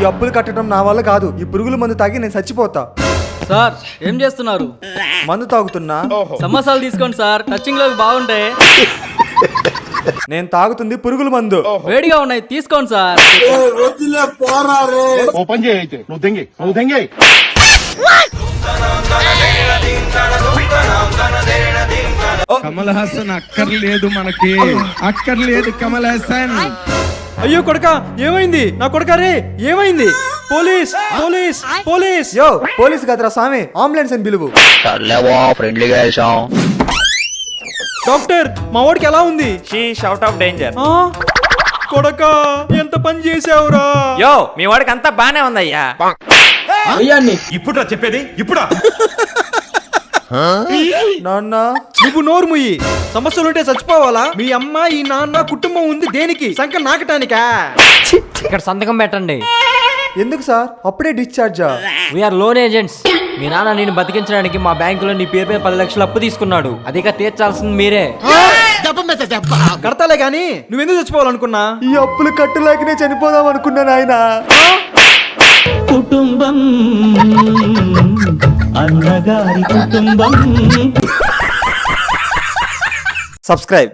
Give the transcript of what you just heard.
ఈ అప్పులు కట్టడం నా వల్ల కాదు. ఈ పురుగుల మందు తాగి నేను చచ్చిపోతా. సార్ ఏం చేస్తున్నారు? మందు తాగుతున్నా. సమోసాలు తీసుకోండి సార్, టచింగ్ లో బాగుంటాయి. నేను తాగుతుంది పురుగుల మందు. వేడిగా ఉన్నాయి, తీసుకోండి సార్. ఓపెన్ చేయి అయితే నువ్వు దెంగే కమల్ హాసన్ అక్కర్లేదు, మనకి అక్కర్లేదు కమల్ హాసన్. అయ్యో కొడక, ఏమైంది? నా కొడక రే, ఏమైంది? Police police police! యో పోలీస్ కదరా స్వామి, అంబులెన్స్ అని పిలువు. డాక్టర్, మా వాడికి ఎలా ఉంది? షీష్ అవుట్ ఆఫ్ డేంజర్. కొడక, ఎంత పని చేసావురా? యో మీ వాడికి అంతా బానే ఉందయ్యా. ఇప్పుడు చెప్పేది ఇప్పుడా? నాన్న నువ్వు నోరు ముయ్యి. సమస్యలుంటే చచ్చిపోవాలా? మీ అమ్మ, ఈ నాన్న, కుటుంబం ఉంది దేనికి? సంఖ్య నాకటానికా? ఇక్కడ సంతకం పెట్టండి. ఎందుకు సార్ అప్పుడే డిశ్చార్జా? We are loan agents. మీ నాన్న నేను బతికించడానికి మా బ్యాంకులో నీ పేరు మీద 10 లక్షలు అప్పు తీసుకున్నాడు. అదిగా తీర్చాల్సింది మీరే. కడతాలే గాని నువ్వెందుకు చచ్చిపోవాలనుకున్నా? ఈ అప్పులు కట్టలేకనే చనిపోదాం అనుకున్నాను ఆయన. కుటుంబం అన్నగారి కుటుంబం. సబ్స్క్రైబ్.